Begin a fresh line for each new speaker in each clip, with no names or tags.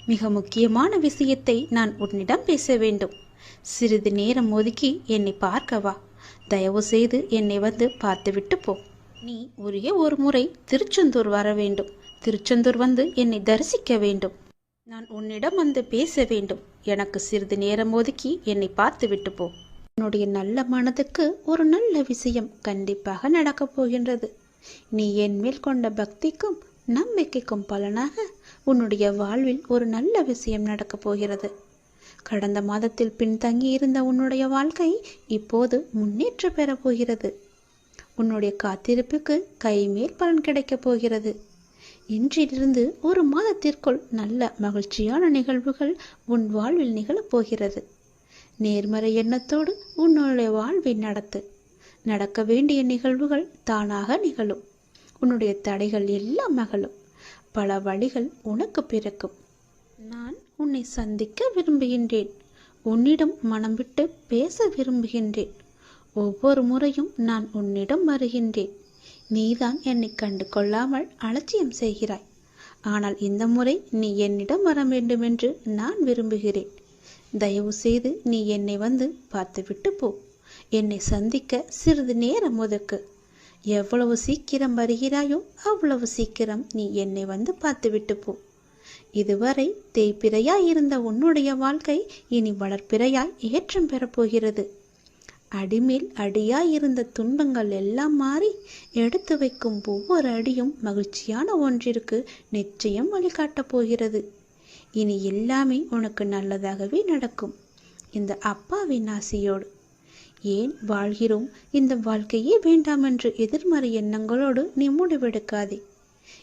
மிக முக்கியமான விஷயத்தை நான் உன்னிடம் பேச வேண்டும். சிறிது நேரம் ஒதுக்கி என்னை பார்க்கவா. தயவு செய்து என்னை வந்து பார்த்துவிட்டு போ. நீ ஒரே ஒரு முறை திருச்செந்தூர் வர வேண்டும். திருச்செந்தூர் வந்து என்னை தரிசிக்க வேண்டும். நான் உன்னிடம் வந்து பேச வேண்டும். எனக்கு சிறிது நேரம் ஒதுக்கி என்னை பார்த்துவிட்டு போ. உன்னுடைய நல்ல மனதுக்கு ஒரு நல்ல விஷயம் கண்டிப்பாக நடக்கப் போகின்றது. நீ என் மேல் கொண்ட பக்திக்கும் நம்பிக்கைக்கும் பலனாக உன்னுடைய வாழ்வில் ஒரு நல்ல விஷயம் நடக்கப் போகிறது. கடந்த மாதத்தில் பின்தங்கி இருந்த உன்னுடைய வாழ்க்கை இப்போது முன்னேற்றம் பெறப் போகிறது. உன்னுடைய காத்திருப்புக்கு கைமேல் பலன் கிடைக்கப் போகிறது. இன்றிலிருந்து ஒரு மாதத்திற்குள் நல்ல மகிழ்ச்சியான நிகழ்வுகள் உன் வாழ்வில் நிகழப் போகிறது. நேர்மறை எண்ணத்தோடு உன்னுடைய வாழ்வை நடத்து. நடக்க வேண்டிய நிகழ்வுகள் தானாக நிகழும். உன்னுடைய தடைகள் எல்லாம் அகலும். பல வழிகள் உனக்கு பிறக்கும். நான் உன்னை சந்திக்க விரும்புகின்றேன். உன்னிடம் மனம் விட்டு பேச விரும்புகின்றேன். ஒவ்வொரு முறையும் நான் உன்னிடம் வருகின்றேன். நீதான் என்னை கண்டு கொள்ளாமல் அலட்சியம் செய்கிறாய். ஆனால் இந்த முறை நீ என்னிடம் வர வேண்டுமென்று நான் விரும்புகிறேன். தயவு செய்து நீ என்னை வந்து பார்த்துவிட்டு போ. என்னை சந்திக்க சிறிது நேரம் ஒதுக்கு. எவ்வளவு சீக்கிரம் வருகிறாயோ அவ்வளவு சீக்கிரம் நீ என்னை வந்து பார்த்துவிட்டு போ. இதுவரை தேய்பிறையாய் இருந்த உன்னுடைய வாழ்க்கை இனி வளர்ப்பிறையாய் ஏற்றம் பெறப்போகிறது. அடிமேல் அடியாய் இருந்த துன்பங்கள் எல்லாம் மாறி எடுத்து வைக்கும் ஒவ்வொரு அடியும் மகிழ்ச்சியான ஒன்றிற்கு நிச்சயம் வழிகாட்டப் போகிறது. இனி எல்லாமே உனக்கு நல்லதாகவே நடக்கும். இந்த அப்பாவின் ஆசையோடு. ஏன் வாழ்கிறோம், இந்த வாழ்க்கையே வேண்டாம் என்று எதிர்மறை எண்ணங்களோடு நீ முடிவெடுக்காதே.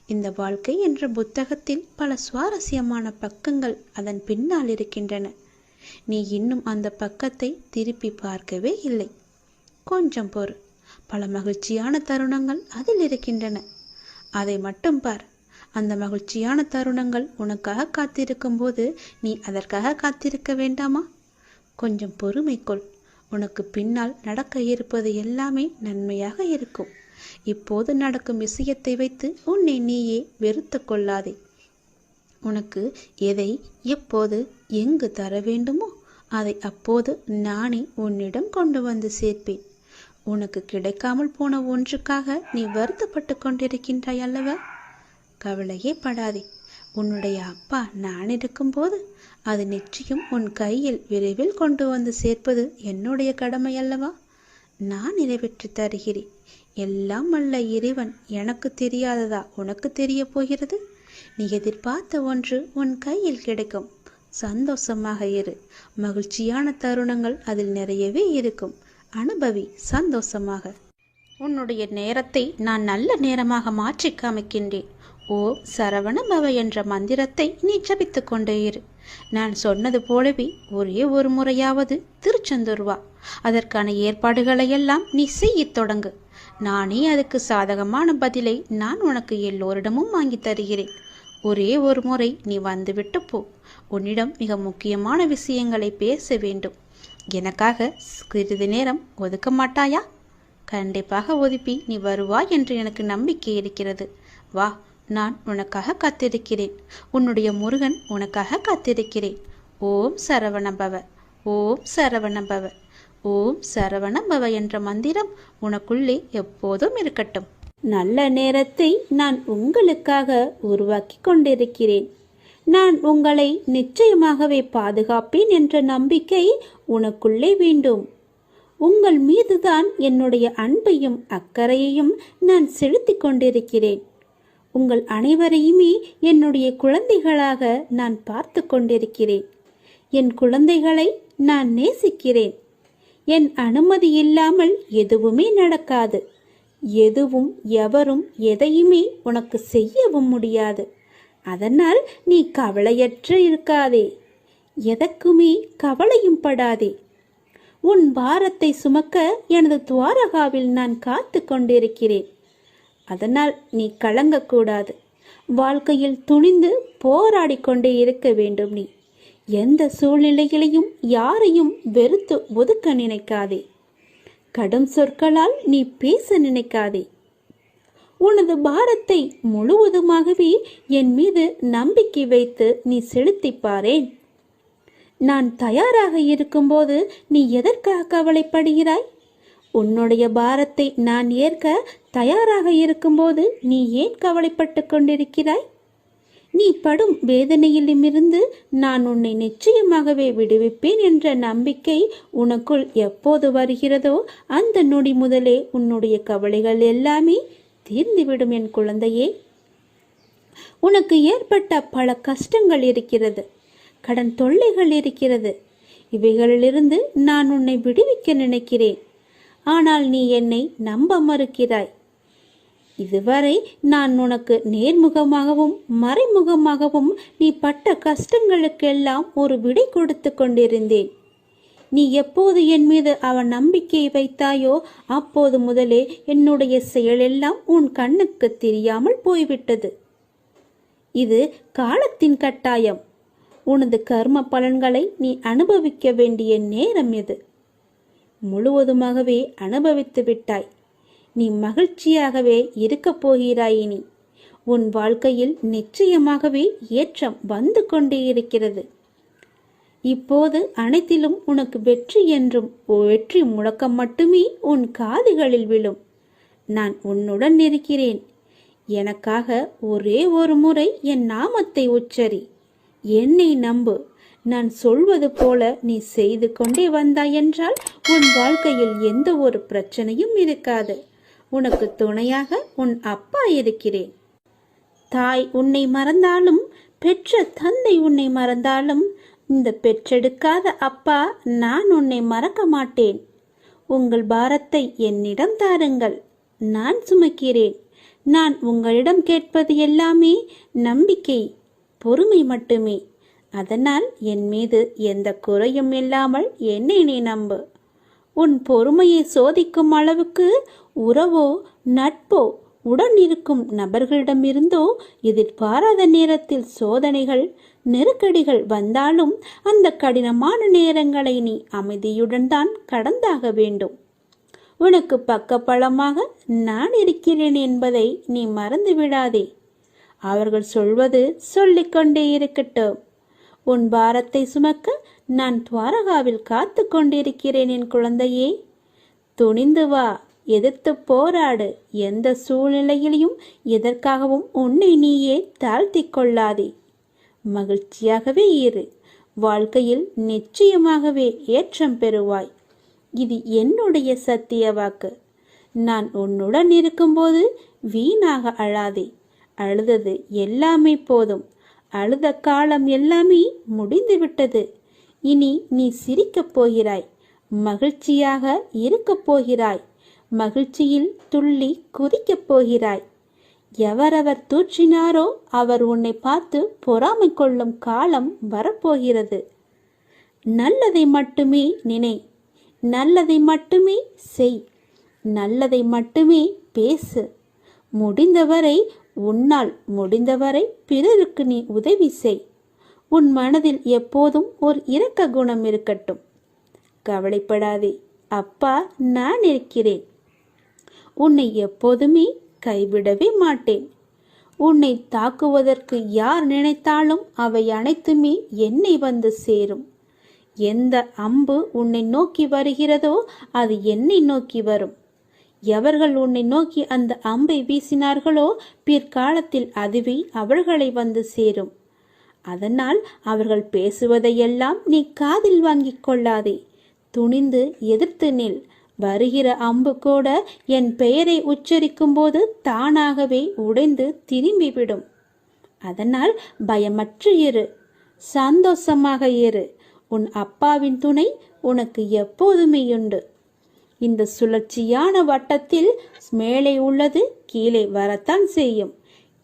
இந்த வாழ்க்கை என்ற புத்தகத்தில் பல சுவாரஸ்யமான பக்கங்கள் அதன் பின்னால் இருக்கின்றன. நீ இன்னும் அந்த பக்கத்தை திருப்பி பார்க்கவே இல்லை. கொஞ்சம் பொறு. பல மகிழ்ச்சியான தருணங்கள் அதில் இருக்கின்றன. அதை மட்டும் பார். அந்த மகிழ்ச்சியான தருணங்கள் உனக்காக காத்திருக்கும் போது நீ அதற்காக காத்திருக்க வேண்டாமா? கொஞ்சம் பொறுமை கொள். உனக்கு பின்னால் நடக்க இருப்பது எல்லாமே நன்மையாக இருக்கும். இப்போது நடக்கும் விஷயத்தை வைத்து உன்னை நீயே வெறுத்து கொள்ளாதே. உனக்கு எதை எப்போது எங்கு தர வேண்டுமோ அதை அப்போது நானே உன்னிடம் கொண்டு வந்து சேர்ப்பேன். உனக்கு கிடைக்காமல் போன ஒன்றுக்காக நீ வருத்தப்பட்டு கொண்டிருக்கின்றாய் அல்லவா? கவலையே படாதே. உன்னுடைய அப்பா நான் இருக்கும்போது அது நிச்சயம் உன் கையில் விரைவில் கொண்டு வந்து சேர்ப்பது என்னுடைய கடமை அல்லவா? நான் நிறைவேற்றி தருகிறேன். எல்லாம் வல்ல இறைவன் எனக்கு தெரியாததா உனக்கு தெரிய போகிறது? நீ எதிர்பார்த்த ஒன்று உன் கையில் கிடைக்கும். சந்தோஷமாக இரு. மகிழ்ச்சியான தருணங்கள் அதில் நிறையவே இருக்கும். அனுபவி சந்தோஷமாக. உன்னுடைய நேரத்தை நான் நல்ல நேரமாக மாற்றி காமிக்கின்றேன். ஓ சரவண பவ என்ற மந்திரத்தை நீ ஜபித்து கொண்டே இரு. நான் சொன்னது போலவே ஒரே ஒரு முறையாவது திருச்செந்தூர் வா. அதற்கான ஏற்பாடுகளை எல்லாம் நீ செய்யத் தொடங்கு. நானே அதுக்கு சாதகமான பதிலை நான் உனக்கு எல்லோரிடமும் வாங்கி தருகிறேன். ஒரே ஒரு முறை நீ வந்துவிட்டு போ. உன்னிடம் மிக முக்கியமான விஷயங்களை பேச வேண்டும். எனக்காக சிறிது நேரம் ஒதுக்க மாட்டாயா? கண்டிப்பாக ஒதுப்பி நீ வருவாய் என்று எனக்கு நம்பிக்கை இருக்கிறது. வா, நான் உனக்காக காத்திருக்கிறேன். உன்னுடைய முருகன் உனக்காக காத்திருக்கிறேன். ஓம் சரவணபவ, ஓம் சரவணபவ, ஓம் சரவணபவ என்ற மந்திரம் உனக்குள்ளே எப்போதும் இருக்கட்டும். நல்ல நேரத்தை நான் உங்களுக்காக உருவாக்கி கொண்டிருக்கிறேன். நான் உங்களை நிச்சயமாகவே பாதுகாப்பேன் என்ற நம்பிக்கை உனக்குள்ளே வேண்டும். உங்கள் மீதுதான் என்னுடைய அன்பையும் அக்கறையையும் நான் செலுத்திக் கொண்டிருக்கிறேன். உங்கள் அனைவரையுமே என்னுடைய குழந்தைகளாக நான் பார்த்து கொண்டிருக்கிறேன். என் குழந்தைகளை நான் நேசிக்கிறேன். என் அனுமதி இல்லாமல் எதுவுமே நடக்காது. எதுவும் எவரும் எதையுமே உனக்கு செய்யவும் முடியாது. அதனால் நீ கவலையற்று இருக்காதே. எதற்குமே கவலையும் படாதே. உன் பாரத்தை சுமக்க எனது துவாரகாவில் நான் காத்து கொண்டிருக்கிறேன். அதனால் நீ கலங்கக்கூடாது. வாழ்க்கையில் துணிந்து போராடி கொண்டே இருக்க வேண்டும். நீ எந்த சூழ்நிலைகளையும் யாரையும் வெறுத்து ஒதுக்க நினைக்காதே. கடும் சொற்களால் நீ பேச நினைக்காதே. உனது பாரத்தை முழுவதுமாகவே என் மீது நம்பிக்கை வைத்து நீ செலுத்திப் பாரேன். நான் தயாராக இருக்கும்போது நீ எதற்காக கவலைப்படுகிறாய்? உன்னுடைய பாரத்தை நான் ஏற்க தயாராக இருக்கும்போது நீ ஏன் கவலைப்பட்டு கொண்டிருக்கிறாய்? நீ படும் வேதனையிலுமிருந்து நான் உன்னை நிச்சயமாகவே விடுவிப்பேன் என்ற நம்பிக்கை உனக்குள் எப்போது வருகிறதோ அந்த நொடி முதலே உன்னுடைய கவலைகள் எல்லாமே தீர்ந்துவிடும் என் குழந்தையே. உனக்கு ஏற்பட்ட பல கஷ்டங்கள் இருக்கிறது, கடன் தொல்லைகள் இருக்கிறது. இவைகளிலிருந்து நான் உன்னை விடுவிக்க நினைக்கிறேன். ஆனால் நீ என்னை நம்ப மறுக்கிறாய். இதுவரை நான் உனக்கு நேர்முகமாகவும் மறைமுகமாகவும் நீ பட்ட கஷ்டங்களுக்கெல்லாம் ஒரு விடை கொடுத்து கொண்டிருந்தேன். நீ எப்போது என் மீது அவன் நம்பிக்கையை வைத்தாயோ அப்போது முதலே என்னுடைய செயலெல்லாம் உன் கண்ணுக்கு தெரியாமல் போய்விட்டது. இது காலத்தின் கட்டாயம். உனது கர்ம பலன்களை நீ அனுபவிக்க வேண்டிய நேரம் இது. முழுவதுமாகவே அனுபவித்து விட்டாய். நீ மகிழ்ச்சியாகவே இருக்கப் போகிறாய். இனி உன் வாழ்க்கையில் நிச்சயமாகவே ஏற்றம் வந்து கொண்டே இருக்கிறது. இப்போது அனைத்திலும் உனக்கு வெற்றி என்றும் வெற்றி முழக்கம் மட்டுமே உன் காதுகளில் விழும். நான் உன்னுடன் இருக்கிறேன். எனக்காக ஒரே ஒரு முறை என் நாமத்தை உச்சரி. என்னை நம்பு. நான் சொல்வது போல நீ செய்து கொண்டே வந்தாய் என்றால் உன் வாழ்க்கையில் எந்த ஒரு பிரச்சனையும் இருக்காது. உனக்கு துணையாக உன் அப்பா இருக்கிறேன். தாய் உன்னை மறந்தாலும், பெற்ற தந்தை உன்னை மறந்தாலும், இந்த பெற்றெடுக்காத அப்பா நான் உன்னை மறக்க மாட்டேன். உங்கள் பாரத்தை என்னிடம் தாருங்கள், நான் சுமக்கிறேன். நான் உங்களிடம் கேட்பது எல்லாமே நம்பிக்கை, பொறுமை மட்டுமே. அதனால் என் மீது எந்த குறையும் இல்லாமல் என்னை நீ நம்பு. உன் பொறுமையை சோதிக்கும் அளவுக்கு உறவோ நட்போ உடன் இருக்கும் நபர்களிடமிருந்தோ எதிர்பாராத நேரத்தில் சோதனைகள் நெருக்கடிகள் வந்தாலும் அந்த கடினமான நேரங்களை நீ அமைதியுடன் தான் கடந்தாக வேண்டும். உனக்கு பக்கபலமாக நான் இருக்கிறேன் என்பதை நீ மறந்து விடாதே. அவர்கள் சொல்வது சொல்லிக்கொண்டே இருக்கட்டும். உன் பாரத்தை சுமக்க நான் துவாரகாவில் காத்து கொண்டிருக்கிறேன் என் குழந்தையே. துணிந்து வா, எதிர்த்து போராடு. எந்த சூழ்நிலையிலையும் எதற்காகவும் உன்னை நீயே தாழ்த்தி கொள்ளாதே. மகிழ்ச்சியாகவே இரு. வாழ்க்கையில் நிச்சயமாகவே ஏற்றம் பெறுவாய். இது என்னுடைய சத்திய வாக்கு. நான் உன்னுடன் இருக்கும்போது வீணாக அழாதே. அழுதது எல்லாமே போதும். அழுத காலம் எல்லாமே முடிந்துவிட்டது. இனி நீ சிரிக்கப் போகிறாய். மகிழ்ச்சியாக இருக்கப் போகிறாய். மகிழ்ச்சியில் துள்ளி குதிக்கப் போகிறாய். எவரவர் தூற்றினாரோ அவர் உன்னை பார்த்து பொறாமை கொள்ளும் காலம் வரப்போகிறது. நல்லதை மட்டுமே நினை. நல்லதை மட்டுமே செய். நல்லதை மட்டுமே பேசு. முடிந்தவரை உன்னால் முடிந்தவரை பிறருக்கு நீ உதவி செய். உன் மனதில் எப்போதும் ஒரு இரக்க குணம் இருக்கட்டும். கவலைப்படாதே, அப்பா நான் இருக்கிறேன். உன்னை எப்போதுமே கைவிடவே மாட்டேன். உன்னை தாக்குவதற்கு யார் நினைத்தாலும் அவை அனைத்துமே என்னை வந்து சேரும். எந்த அம்பு உன்னை நோக்கி வருகிறதோ அது என்னை நோக்கி வரும். எவர்கள் உன்னை நோக்கி அந்த அம்பை வீசினார்களோ பிற்காலத்தில் அதுவே அவர்களை வந்து சேரும். அதனால் அவர்கள் பேசுவதையெல்லாம் நீ காதில் வாங்கிக் கொள்ளாதே. துணிந்து எதிர்த்து நில். வருகிற அம்பு கூட என் பெயரை உச்சரிக்கும் போது தானாகவே உடைந்து திரும்பிவிடும். அதனால் பயமற்று இரு. சந்தோஷமாக இரு. உன் அப்பாவின் துணை உனக்கு எப்போதுமே உண்டு. இந்த சுழற்சியான வட்டத்தில் மேலே உள்ளது கீழே வரத்தான் செய்யும்.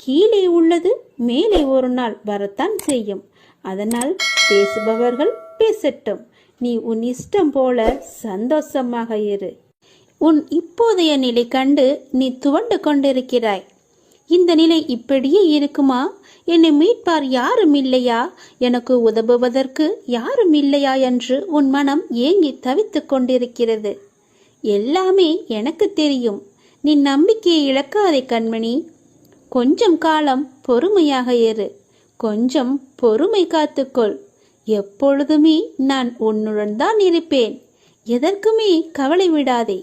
கீழே உள்ளது மேலே ஒரு நாள் வரத்தான் செய்யும். அதனால் பேசுபவர்கள் பேசட்டும். நீ உன் இஷ்டம் போல சந்தோஷமாக இரு. உன் இப்போதைய நிலை கண்டு நீ துவண்டு கொண்டிருக்கிறாய். இந்த நிலை இப்படியே இருக்குமா? என்னை மீட்பார் யாரும் இல்லையா? எனக்கு உதவுவதற்கு யாரும் இல்லையா என்று உன் மனம் ஏங்கி தவித்து கொண்டிருக்கிறது. எல்லாமே எனக்கு தெரியும். நீ நம்பிக்கையை இழக்காதே கண்மணி. கொஞ்சம் காலம் பொறுமையாக இரு. கொஞ்சம் பொறுமை காத்துக்கொள். எப்பொழுதுமே நான் உன்னுடன் தான் இருப்பேன். எதற்குமே கவலை விடாதே.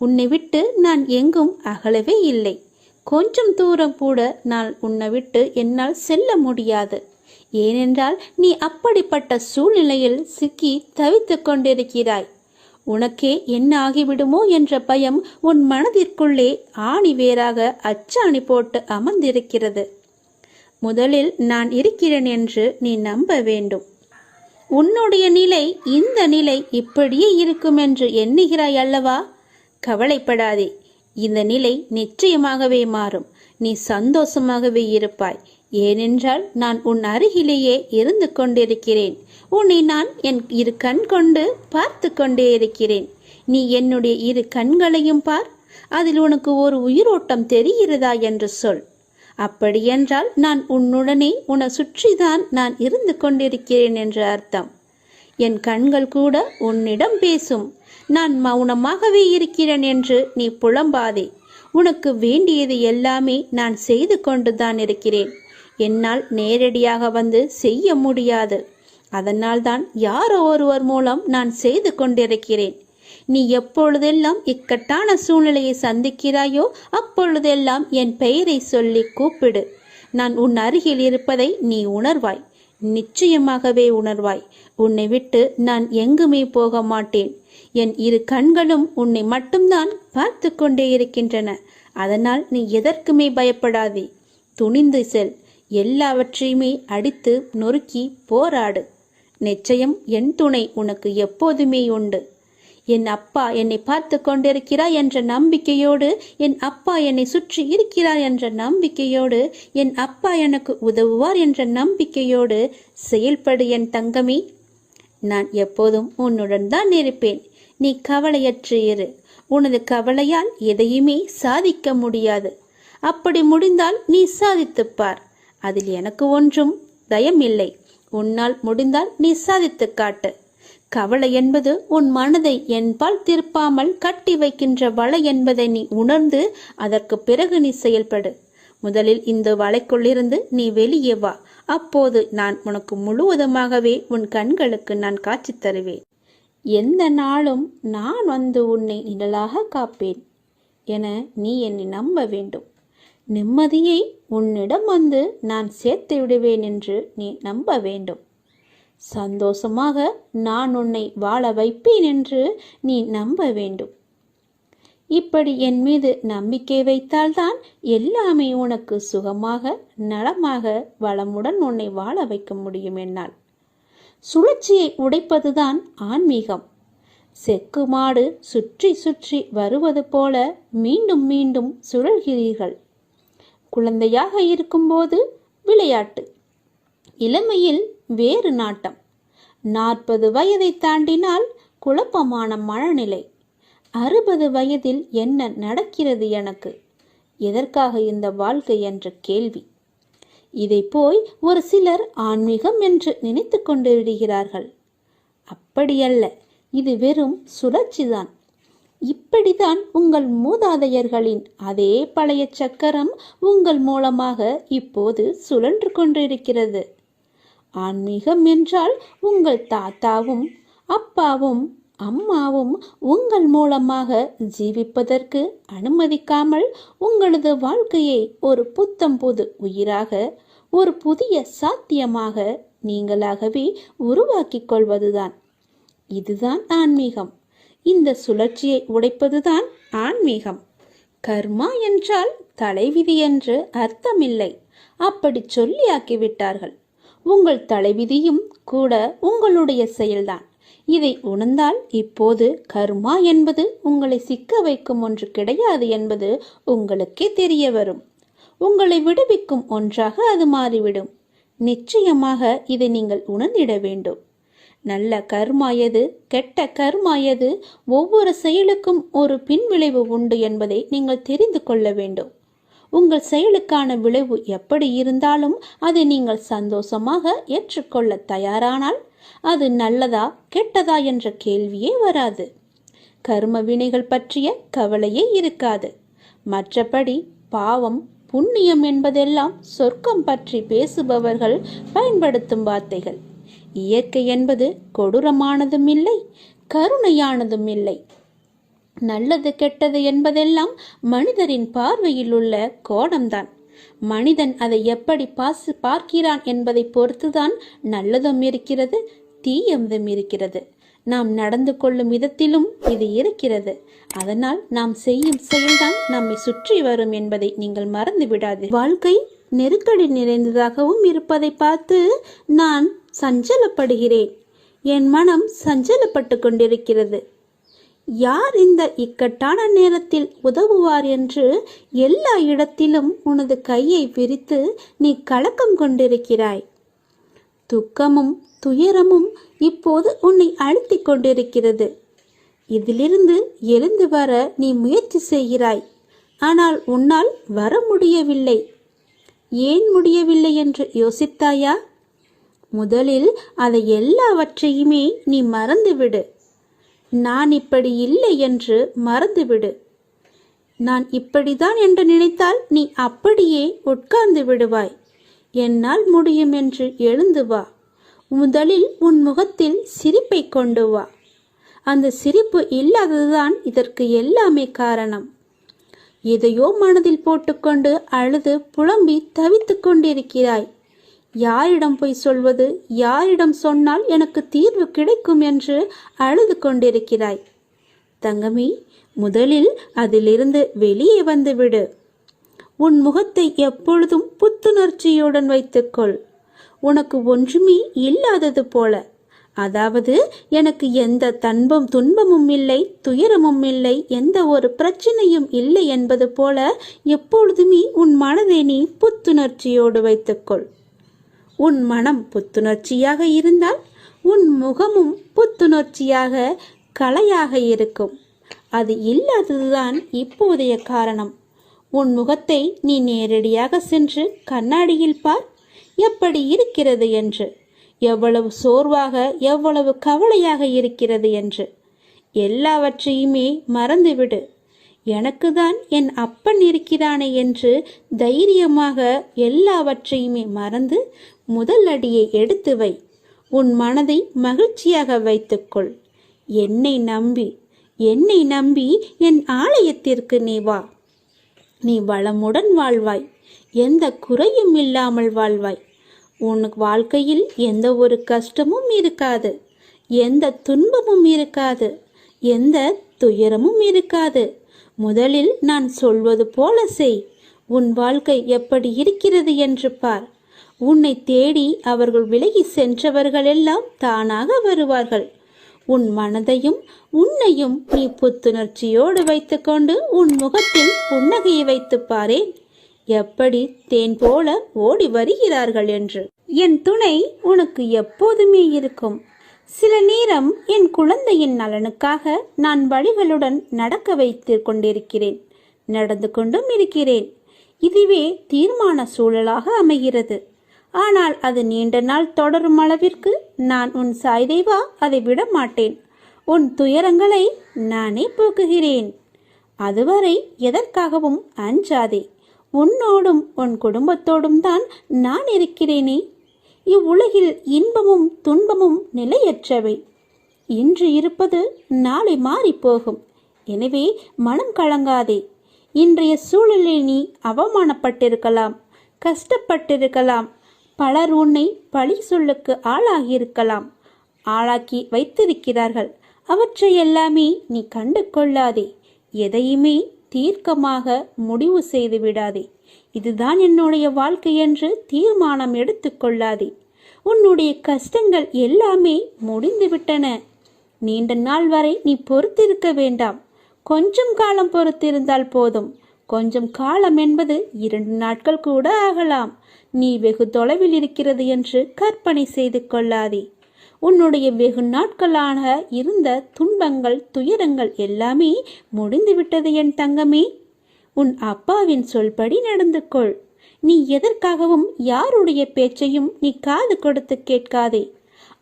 உன்னை விட்டு நான் எங்கும் அகலவே இல்லை. கொஞ்சம் தூரம் கூட நான் உன்னை விட்டு என்னால் செல்ல முடியாது. ஏனென்றால் நீ அப்படிப்பட்ட சூழ்நிலையில் சிக்கி தவித்து கொண்டிருக்கிறாய். உனக்கே என்ன ஆகிவிடுமோ என்ற பயம் உன் மனதிற்குள்ளே ஆணி வேறாக அச்சாணி போட்டு அமர்ந்திருக்கிறது. முதலில் நான் இருக்கிறேன் என்று நீ நம்ப வேண்டும். உன்னுடைய நிலை இந்த நிலை இப்படியே இருக்கும் என்று எண்ணுகிறாய் அல்லவா? கவலைப்படாதே. இந்த நிலை நிச்சயமாகவே மாறும். நீ சந்தோஷமாகவே இருப்பாய். ஏனென்றால் நான் உன் அருகிலேயே இருந்து கொண்டிருக்கிறேன். உன்னை நான் என் இரு கண் கொண்டு பார்த்து கொண்டே இருக்கிறேன். நீ என்னுடைய இரு கண்களையும் பார். அதில் உனக்கு ஒரு உயிரோட்டம் தெரிகிறதா என்று சொல். அப்படியென்றால் நான் உன்னுடனே உன்னை சுற்றிதான் நான் இருந்து கொண்டிருக்கிறேன் என்று அர்த்தம். என் கண்கள் கூட உன்னிடம் பேசும். நான் மௌனமாகவே இருக்கிறேன் என்று நீ புலம்பாதே. உனக்கு வேண்டியது எல்லாமே நான் செய்து கொண்டுதான் இருக்கிறேன். என்னால் நேரடியாக வந்து செய்ய முடியாது. அதனால்தான் யாரோ ஒருவர் மூலம் நான் செய்து கொண்டிருக்கிறேன். நீ எப்பொழுதெல்லாம் இக்கட்டான சூழ்நிலையை சந்திக்கிறாயோ அப்பொழுதெல்லாம் என் பெயரை சொல்லி கூப்பிடு. நான் உன் அருகில் இருப்பதை நீ உணர்வாய். நிச்சயமாகவே உணர்வாய். உன்னை விட்டு நான் எங்குமே போக மாட்டேன். என் இரு கண்களும் உன்னை மட்டும்தான் பார்த்து கொண்டே இருக்கின்றன. அதனால் நீ எதற்குமே பயப்படாதே. துணிந்து செல். எல்லாவற்றையுமே அடித்து நொறுக்கி போராடு. நிச்சயம் என் துணை உனக்கு எப்போதுமே உண்டு. என் அப்பா என்னை பார்த்து கொண்டிருக்கிறார் என்ற நம்பிக்கையோடு, என் அப்பா என்னை சுற்றி இருக்கிறார் என்ற நம்பிக்கையோடு, என் அப்பா எனக்கு உதவுவார் என்ற நம்பிக்கையோடு செயல்படு என் தங்கமே. நான் எப்போதும் உன்னுடன் தான் இருப்பேன். நீ கவலையற்று இரு. உனது கவலையால் எதையுமே சாதிக்க முடியாது. அப்படி முடிந்தால் நீ சாதித்துப்பார். அதில் எனக்கு ஒன்றும் தயமில்லை. உன்னால் முடிந்தால் நீ சாதித்து காட்டு. கவலை என்பது உன் மனதை என்பால் திருப்பாமல் கட்டி வைக்கின்ற வலை என்பதை நீ உணர்ந்து அதற்கு பிறகு நீ செயல்படு. முதலில் இந்த வலைக்குள்ளிருந்து நீ வெளியே வா. அப்போது நான் உனக்கு முழுவதுமாகவே உன் கண்களுக்கு நான் காட்சி தருவேன். எந்த நாளும் நான் வந்து உன்னை நிழலாக காப்பேன் என நீ என்னை நம்ப வேண்டும். நிம்மதியை உன்னிடம் வந்து நான் சேர்த்து விடுவேன் என்று நீ நம்ப வேண்டும். சந்தோஷமாக நான் உன்னை வாழ வைப்பேன் என்று நீ நம்ப வேண்டும். இப்படி என் மீது நம்பிக்கை வைத்தால்தான் எல்லாமே உனக்கு சுகமாக நலமாக வளமுடன் உன்னை வாழ வைக்க முடியும். என்னால் சுழற்சியை உடைப்பதுதான் ஆன்மீகம். செக்கு மாடு சுற்றி சுற்றி வருவது போல மீண்டும் மீண்டும் சுழல்கிறீர்கள். குழந்தையாக இருக்கும்போது விளையாட்டு, இளமையில் வேறு நாட்டம், 40 வயதை தாண்டினால் குழப்பமான மனநிலை, 60 வயதில் என்ன நடக்கிறது எனக்கு, எதற்காக இந்த வாழ்க்கை என்ற கேள்வி. இதை போய் ஒரு சிலர் ஆன்மீகம் என்று நினைத்து கொண்டு விடுகிறார்கள். அப்படியல்ல, இது வெறும் சுழற்சிதான். இப்படிதான் உங்கள் மூதாதையர்களின் அதே பழைய சக்கரம் உங்கள் மூலமாக இப்போது சுழன்று கொண்டிருக்கிறது. ஆன்மீகம் என்றால் உங்கள் தாத்தாவும் அப்பாவும் அம்மாவும் உங்கள் மூலமாக ஜீவிப்பதற்கு அனுமதிக்காமல் உங்களது வாழ்க்கையை ஒரு புத்தம் புது உயிராக, ஒரு புதிய சாத்தியமாக நீங்களாகவே உருவாக்கிக் கொள்வதுதான். இதுதான் ஆன்மீகம். இந்த சுழற்சியை உடைப்பதுதான் ஆன்மீகம். கர்மா என்றால் தலைவிதி என்று அர்த்தமில்லை. அப்படி சொல்லியாக்கிவிட்டார்கள். உங்கள் தலைவிதியும் கூட உங்களுடைய செயல்தான். இதை உணர்ந்தால் இப்போது கர்மா என்பது உங்களை சிக்க வைக்கும் ஒன்று கிடையாது என்பது உங்களுக்கே தெரிய வரும். உங்களை விடுவிக்கும் ஒன்றாக அது மாறிவிடும். நிச்சயமாக இதை நீங்கள் உணர்ந்திட வேண்டும். நல்ல கர்மா எது, கெட்ட கர்மா எது, ஒவ்வொரு செயலுக்கும் ஒரு பின்விளைவு உண்டு என்பதை நீங்கள் தெரிந்து கொள்ள வேண்டும். உங்கள் செயலுக்கான விளைவு எப்படி இருந்தாலும் அதை நீங்கள் சந்தோஷமாக ஏற்றுக்கொள்ள தயாரானால் அது நல்லதா கெட்டதா என்ற கேள்வியே வராது. கர்ம வினைகள் பற்றிய கவலையே இருக்காது. மற்றபடி பாவம் புண்ணியம் என்பதெல்லாம் சொர்க்கம் பற்றி பேசுபவர்கள் பயன்படுத்தும் வார்த்தைகள். இயற்கை என்பது கொடூரமானதும் இல்லை, கருணையானதும் இல்லை. நல்லது கெட்டது என்பதெல்லாம் மனிதரின் பார்வையில் உள்ள கோணம்தான். மனிதன் அதை எப்படி பார்க்கிறான் என்பதை பொறுத்துதான் நல்லதும் இருக்கிறது, தீயதும் இருக்கிறது. நாம் நடந்து கொள்ளும் விதத்திலும் இது இருக்கிறது. அதனால் நாம் செய்யும் செயல்தான் நம்மை சுற்றி வரும் என்பதை நீங்கள் மறந்து விடாது. வாழ்க்கை நெருக்கடி நிறைந்ததாகவும் இருப்பதை பார்த்து நான் சஞ்சலப்படுகிறேன். என் மனம் சஞ்சலப்பட்டு கொண்டிருக்கிறது. யார் இந்த இக்கட்டான நேரத்தில் உதவுவார் என்று எல்லா இடத்திலும் உனது கையை விரித்து நீ கலக்கம் கொண்டிருக்கிறாய். துக்கமும் துயரமும் இப்போது உன்னை அழுத்திக் கொண்டிருக்கிறது. இதிலிருந்து எழுந்து வர நீ முயற்சி செய்கிறாய். ஆனால் உன்னால் வர முடியவில்லை. ஏன் முடியவில்லை என்று யோசித்தாயா? முதலில் அதை எல்லாவற்றையுமே நீ மறந்துவிடு. நான் இப்படி இல்லை என்று மறந்துவிடு. நான் இப்படிதான் என்று நினைத்தால் நீ அப்படியே உட்கார்ந்து விடுவாய். என்னால் முடியும் என்று எழுந்து வா. முதலில் உன் முகத்தில் சிரிப்பை கொண்டு வா. அந்த சிரிப்பு இல்லாததுதான் இதற்கு எல்லாமே காரணம். எதையோ மனதில் போட்டுக்கொண்டு அழுது புலம்பி தவித்து கொண்டிருக்கிறாய். யாரிடம் போய் சொல்வது, யாரிடம் சொன்னால் எனக்கு தீர்வு கிடைக்கும் என்று அழுது கொண்டிருக்கிறாய். தங்கமி, முதலில் அதிலிருந்து வெளியே வந்துவிடு. உன் முகத்தை எப்பொழுதும் புத்துணர்ச்சியுடன் வைத்துக்கொள். உனக்கு ஒன்றுமே இல்லாதது போல, அதாவது எனக்கு எந்த துன்பமும் இல்லை, துயரமும் இல்லை, எந்த ஒரு பிரச்சனையும் இல்லை என்பது போல எப்பொழுதுமே உன் மனதை நீ புத்துணர்ச்சியோடு வைத்துக்கொள். உன் மனம் புத்துணர்ச்சியாக இருந்தால் உன் முகமும் புத்துணர்ச்சியாக கலையாக இருக்கும். அது இல்லாததுதான் இப்போதைய காரணம். உன் முகத்தை நீ நேரடியாக சென்று கண்ணாடியில் பார், எப்படி இருக்கிறது என்று, எவ்வளவு சோர்வாக எவ்வளவு கவலையாக இருக்கிறது என்று. எல்லாவற்றையுமே மறந்துவிடு. எனக்கு தான் என் அப்பன் இருக்கிறானே என்று தைரியமாக எல்லாவற்றையுமே மறந்து முதல் அடியை எடுத்து வை. உன் மனதை மகிழ்ச்சியாக வைத்துக்கொள். என்னை நம்பி என் ஆலயத்திற்கு நீ வா. நீ வளமுடன் வாழ்வாய், எந்த குறையும் இல்லாமல் வாழ்வாய். உனக்கு வாழ்க்கையில் எந்த ஒரு கஷ்டமும் இருக்காது, எந்த துன்பமும் இருக்காது, எந்த துயரமும் இருக்காது. முதலில் நான் சொல்வது போல செய். உன் வாழ்க்கை எப்படி இருக்கிறது என்று பார். உன்னை தேடி அவர்கள் விலகி சென்றவர்களெல்லாம் தானாக வருவார்கள். உன் மனதையும் உன்னையும் நீ புத்துணர்ச்சியோடு வைத்துக்கொண்டு உன் முகத்தில் புன்னகையை வைத்து பாரேன், எப்படி தேன் போல ஓடி வருகிறார்கள் என்று. என் துணை உனக்கு எப்போதுமே இருக்கும். சில நேரம் என் குழந்தையின் நலனுக்காக நான் வழிகளுடன் நடக்க வைத்து கொண்டிருக்கிறேன், நடந்து கொண்டும் இருக்கிறேன். இதுவே தீர்மான சூழலாக அமைகிறது. ஆனால் அது நீண்ட நாள் தொடரும் அளவிற்கு நான் உன் சாய்தேவா அதை விட மாட்டேன். உன் துயரங்களை நானே போக்குகிறேன். அதுவரை எதற்காகவும் அஞ்சாதே. உன்னோடும் உன் குடும்பத்தோடும் தான் நான் இருக்கிறேனே. இவ்வுலகில் இன்பமும் துன்பமும் நிலையற்றவை. இன்று இருப்பது நாளை மாறி போகும். எனவே மனம் கலங்காதே. இன்றைய சூழலில் நீ அவமானப்பட்டிருக்கலாம், கஷ்டப்பட்டிருக்கலாம். பலர் உன்னை பழி சொல்லுக்கு ஆளாக்கி வைத்திருக்கிறார்கள். அவற்றை எல்லாமே நீ கண்டு கொள்ளாதே. எதையுமே தீர்க்கமாக முடிவு செய்து விடாதே. இதுதான் என்னுடைய வாழ்க்கை என்று தீர்மானம் எடுத்துக்கொள்ளாதே. உன்னுடைய கஷ்டங்கள் எல்லாமே முடிந்துவிட்டன. நீண்ட நாள் வரை நீ பொறுத்திருக்க வேண்டாம். கொஞ்சம் காலம் பொறுத்திருந்தால் போதும். கொஞ்சம் காலம் என்பது 2 நாட்கள் கூட ஆகலாம். நீ வெகு தொலைவில் இருக்கிறது என்று கற்பனை செய்து கொள்ளாதே. உன்னுடைய வெகு நாட்களாக இருந்த துன்பங்கள் துயரங்கள் எல்லாமே முடிந்துவிட்டது என் தங்கமே. உன் அப்பாவின் சொல்படி நடந்து கொள். நீ எதற்காகவும் யாருடைய பேச்சையும் நீ காது கொடுத்து கேட்காதே.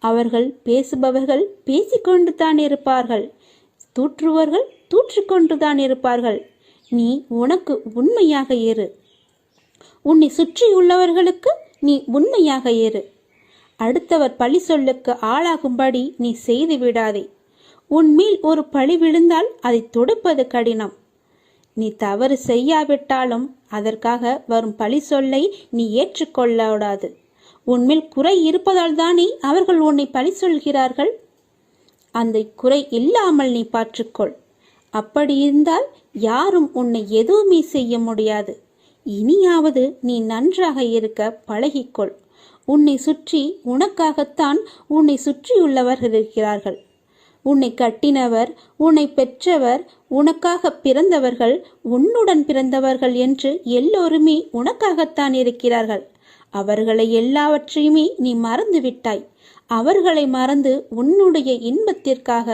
அவர்கள் பேசுபவர்கள் பேசிக்கொண்டு தான் இருப்பார்கள், தூற்றுவர்கள் தூற்றிக்கொண்டு தான் இருப்பார்கள். நீ உனக்கு உண்மையாக இரு. உன்னை சுற்றியுள்ளவர்களுக்கு நீ உண்மையாக இரு. அடுத்தவர் பழி சொல்லுக்கு ஆளாகும்படி நீ செய்து விடாதே. உன்மேல் ஒரு பழி விழுந்தால் அதை தொடுப்பது கடினம். நீ தவறு செய்யாவிட்டாலும் அதற்காக வரும் பழி சொல்லை நீ ஏற்றுக்கொள்ளக்கூடாது. உன்மேல் குறை இருப்பதால் தானே அவர்கள் உன்னை பழி சொல்கிறார்கள். அந்த குறை இல்லாமல் நீ பார்த்துக்கொள். அப்படி இருந்தால் யாரும் உன்னை எதுவுமே செய்ய முடியாது. இனியாவது நீ நன்றாக இருக்க பழகிக்கொள். உன்னை சுற்றி உனக்காகத்தான் உன்னை சுற்றியுள்ளவர்கள் இருக்கிறார்கள். உன்னை கட்டினவர், உன்னை பெற்றவர், உனக்காக பிறந்தவர்கள், உன்னுடன் பிறந்தவர்கள் என்று எல்லோருமே உனக்காகத்தான் இருக்கிறார்கள். அவர்களை எல்லாவற்றையுமே நீ மறந்து விட்டாய். அவர்களை மறந்து உன்னுடைய இன்பத்திற்காக,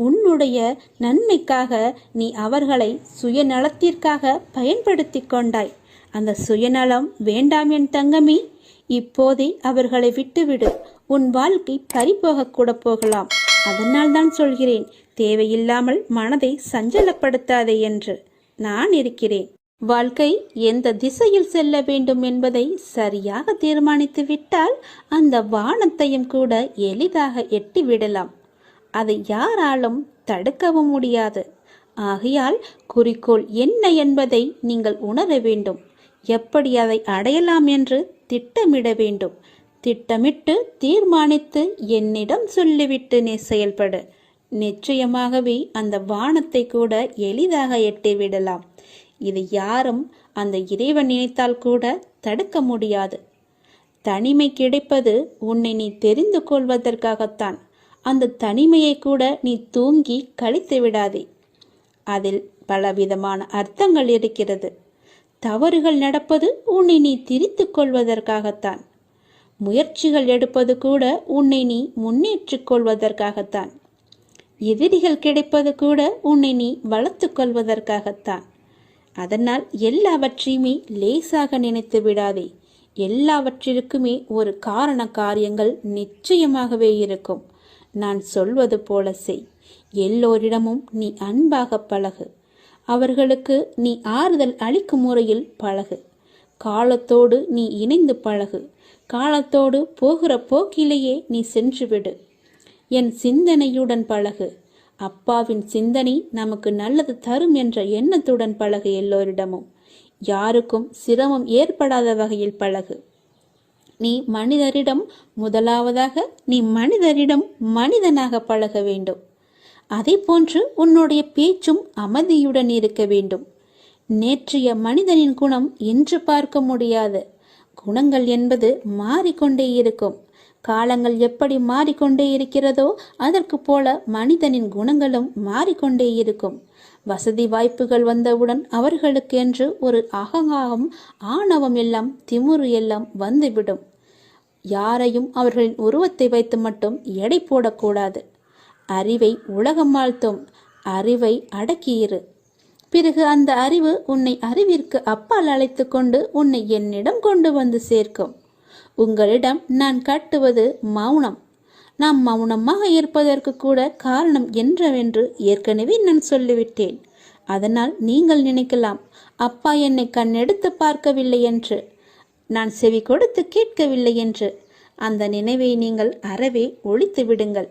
உன்னுடைய நன்மைக்காக நீ அவர்களை சுயநலத்திற்காக பயன்படுத்தி கொண்டாய். அந்த சுயநலம் வேண்டாம் என் தங்கமே. இப்போதே அவர்களை விட்டுவிடு. உன் வாழ்க்கை பறிபோக கூட போகலாம். அதனால் தான் சொல்கிறேன், தேவையில்லாமல் மனதை சஞ்சலப்படுத்தாதே என்று. நான் இருக்கிறேன். வாழ்க்கை எந்த திசையில் செல்ல வேண்டும் என்பதை சரியாக தீர்மானித்து விட்டால் அந்த வானத்தையும் கூட எளிதாக எட்டிவிடலாம். அதை யாராலும் தடுக்கவும் முடியாது. ஆகையால் குறிக்கோள் என்ன என்பதை நீங்கள் உணர வேண்டும். எப்படி அதை அடையலாம் என்று திட்டமிட வேண்டும். திட்டமிட்டு தீர்மானித்து என்னிடம் சொல்லிவிட்டு நீ செயல்படு. நிச்சயமாகவே அந்த வானத்தை கூட எளிதாக எட்டிவிடலாம். இது யாரும் அந்த இறைவன் நினைத்தால் கூட தடுக்க முடியாது. தனிமை கிடைப்பது உன்னை நீ தெரிந்து கொள்வதற்காகத்தான். அந்த தனிமையை கூட நீ தூங்கி கழித்து விடாதே. அதில் பலவிதமான அர்த்தங்கள் இருக்கிறது. தவறுகள் நடப்பது உன்னை நீ திரித்து கொள்வதற்காகத்தான். முயற்சிகள் எடுப்பது கூட உன்னை நீ முன்னேற்றிக் கொள்வதற்காகத்தான். எதிரிகள் கிடைப்பது கூட உன்னை நீ வளர்த்து கொள்வதற்காகத்தான். அதனால் எல்லாவற்றையுமே லேசாக நினைத்து விடாதே. எல்லாவற்றிற்குமே ஒரு காரண காரியங்கள் நிச்சயமாகவே இருக்கும். நான் சொல்வது போல செய். எல்லோரிடமும் நீ அன்பாக பழகு. அவர்களுக்கு நீ ஆறுதல் அளிக்கும் முறையில் பழகு. காலத்தோடு நீ இணைந்து பழகு. காலத்தோடு போகிற போக்கிலேயே நீ சென்றுவிடு. என் சிந்தனையுடன் பழகு. அப்பாவின் சிந்தனை நமக்கு நல்லது தரும் என்ற எண்ணத்துடன் பழகு. எல்லோரிடமும் யாருக்கும் சிரமம் ஏற்படாத வகையில் பழகு. நீ மனிதரிடம் முதலாவதாக நீ மனிதரிடம் மனிதனாக பழக வேண்டும். அதே போன்று உன்னுடைய பேச்சும் அமைதியுடன் இருக்க வேண்டும். நேற்றைய மனிதனின் குணம் இன்று பார்க்க முடியாது. குணங்கள் என்பது மாறிக்கொண்டே இருக்கும். காலங்கள் எப்படி மாறிக்கொண்டே இருக்கிறதோ அதற்கு போல மனிதனின் குணங்களும் மாறிக்கொண்டே இருக்கும். வசதி வாய்ப்புகள் வந்தவுடன் அவர்களுக்கு என்று ஒரு அகங்காரம், ஆணவம் எல்லாம், திமிரு எல்லாம் வந்துவிடும். யாரையும் அவர்களின் உருவத்தை வைத்து மட்டும் எடை போடக்கூடாது. அறிவை உலகம் ஆழ்த்தும். அறிவை அடக்கியிரு. பிறகு அந்த அறிவு உன்னை அறிவிற்கு அப்பால் அழைத்து கொண்டு உன்னை என்னிடம் கொண்டு வந்து சேர்க்கும். உங்களிடம் நான் காட்டுவது மௌனம். நாம் மௌனமாக இருப்பதற்கு கூட காரணம் என்னவென்று ஏற்கனவே நான் சொல்லிவிட்டேன். அதனால் நீங்கள் நினைக்கலாம், அப்பா என்னை கண்ணெடுத்து பார்க்கவில்லை என்று, நான் செவி கொடுத்து கேட்கவில்லை என்று. அந்த நினைவை நீங்கள் அறவே ஒழித்து விடுங்கள்.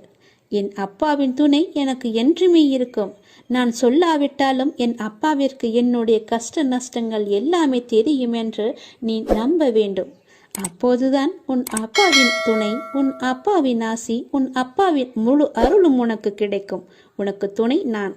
என் அப்பாவின் துணை எனக்கு என்றுமே இருக்கும். நான் சொல்லாவிட்டாலும் என் அப்பாவிற்கு என்னுடைய கஷ்ட நஷ்டங்கள் எல்லாமே தெரியும் என்று நீ நம்ப வேண்டும். அப்போதுதான் உன் அப்பாவின் துணை, உன் அப்பாவின் ஆசி, உன் அப்பாவின் முழு அருளும் உனக்கு கிடைக்கும். உனக்கு துணை நான்.